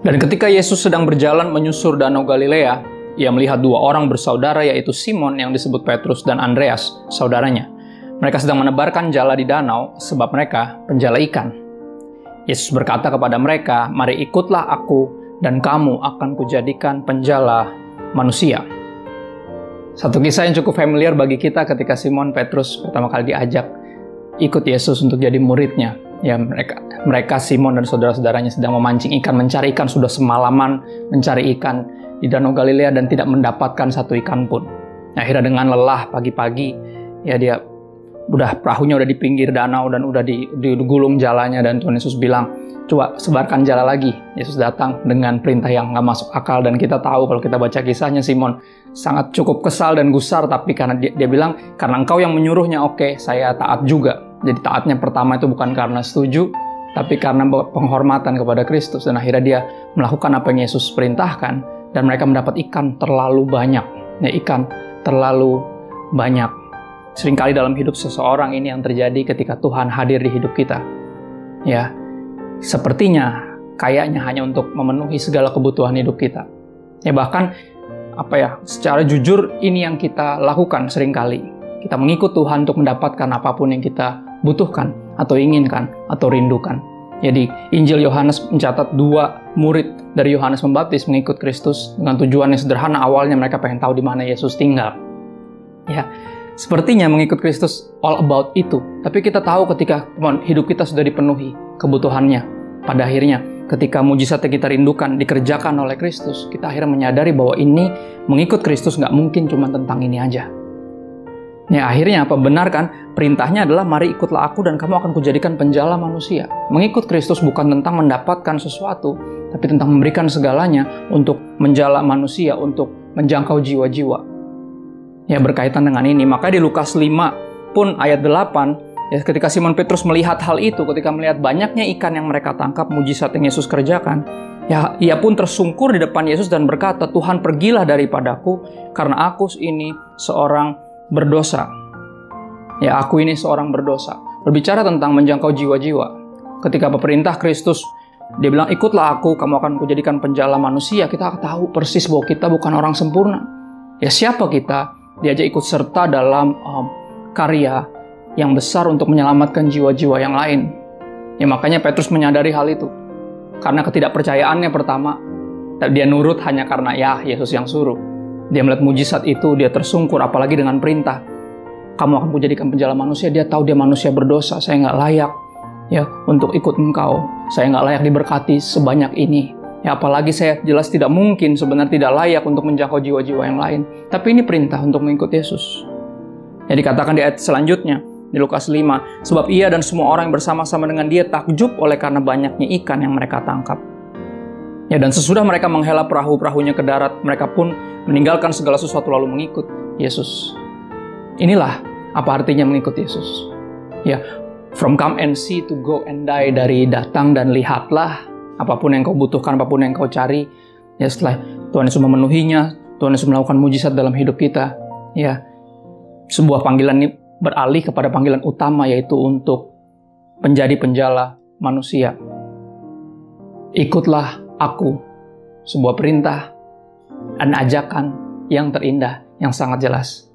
Dan ketika Yesus sedang berjalan menyusur Danau Galilea, ia melihat dua orang bersaudara, yaitu Simon yang disebut Petrus dan Andreas, saudaranya. Mereka sedang menebarkan jala di danau sebab mereka penjala ikan. Yesus berkata kepada mereka, "Mari ikutlah aku dan kamu akan kujadikan penjala manusia." Satu kisah yang cukup familiar bagi kita ketika Simon Petrus pertama kali diajak ikut Yesus untuk jadi muridnya. Ya, mereka Simon dan saudara-saudaranya sedang memancing ikan, mencari ikan, sudah semalaman mencari ikan di Danau Galilea dan tidak mendapatkan satu ikan pun. Akhirnya dengan lelah pagi-pagi, ya dia perahunya udah di pinggir danau dan udah digulung jalannya, dan Tuhan Yesus bilang, "Coba sebarkan jala lagi." Yesus datang dengan perintah yang nggak masuk akal, dan kita tahu kalau kita baca kisahnya, Simon sangat cukup kesal dan gusar, tapi karena dia bilang, "Karena engkau yang menyuruhnya, oke, saya taat juga." Jadi taatnya pertama itu bukan karena setuju, tapi karena penghormatan kepada Kristus. Dan akhirnya dia melakukan apa yang Yesus perintahkan, dan mereka mendapat ikan terlalu banyak. Ya, ikan terlalu banyak. Seringkali dalam hidup seseorang ini yang terjadi ketika Tuhan hadir di hidup kita. Ya, sepertinya, kayaknya hanya untuk memenuhi segala kebutuhan hidup kita. Ya, bahkan secara jujur ini yang kita lakukan seringkali. Kita mengikut Tuhan untuk mendapatkan apapun yang kita butuhkan, atau inginkan, atau rindukan. Jadi, Injil Yohanes mencatat dua murid dari Yohanes Pembaptis mengikut Kristus dengan tujuan yang sederhana. Awalnya mereka pengen tahu di mana Yesus tinggal. Ya, sepertinya mengikut Kristus all about itu. Tapi kita tahu ketika hidup kita sudah dipenuhi kebutuhannya, pada akhirnya ketika mujizat yang kita rindukan dikerjakan oleh Kristus, kita akhirnya menyadari bahwa ini mengikut Kristus nggak mungkin cuma tentang ini aja. Ya, akhirnya apa? Benar kan? Perintahnya adalah, "Mari ikutlah aku dan kamu akan kujadikan penjala manusia." Mengikut Kristus bukan tentang mendapatkan sesuatu, tapi tentang memberikan segalanya untuk menjala manusia, untuk menjangkau jiwa-jiwa. Ya, berkaitan dengan ini, maka di Lukas 5 pun ayat 8, ya, ketika Simon Petrus melihat hal itu, ketika melihat banyaknya ikan yang mereka tangkap, mujizat yang Yesus kerjakan, ya, ia pun tersungkur di depan Yesus dan berkata, "Tuhan, pergilah daripadaku, karena aku ini seorang berdosa." Ya, aku ini seorang berdosa. Berbicara tentang menjangkau jiwa-jiwa. Ketika perintah Kristus, dia bilang, "Ikutlah aku, kamu akan kujadikan penjala manusia." Kita tahu persis bahwa kita bukan orang sempurna. Ya, siapa kita diajak ikut serta dalam karya yang besar untuk menyelamatkan jiwa-jiwa yang lain. Ya, makanya Petrus menyadari hal itu. Karena ketidakpercayaannya pertama, dia nurut hanya karena Yesus yang suruh. Dia melihat mujizat itu, dia tersungkur, apalagi dengan perintah, "Kamu akan kujadikan penjala manusia." Dia tahu dia manusia berdosa, saya nggak layak ya untuk ikut engkau. Saya nggak layak diberkati sebanyak ini. Ya, apalagi saya jelas tidak mungkin, sebenarnya tidak layak untuk menjangkau jiwa-jiwa yang lain. Tapi ini perintah untuk mengikut Yesus. Ya, dikatakan di ayat selanjutnya, di Lukas 5, "Sebab ia dan semua orang yang bersama-sama dengan dia takjub oleh karena banyaknya ikan yang mereka tangkap." Ya, dan sesudah mereka menghela perahu-perahunya ke darat, mereka pun meninggalkan segala sesuatu lalu mengikut Yesus. Inilah apa artinya mengikut Yesus. Ya, from come and see to go and die, dari datang dan lihatlah, apapun yang kau butuhkan, apapun yang kau cari. Ya, setelah Tuhan Yesus memenuhinya, Tuhan Yesus melakukan mujizat dalam hidup kita. Ya, sebuah panggilan ini beralih kepada panggilan utama, yaitu untuk menjadi penjala manusia. Ikutlah aku, sebuah perintah dan ajakan yang terindah, yang sangat jelas.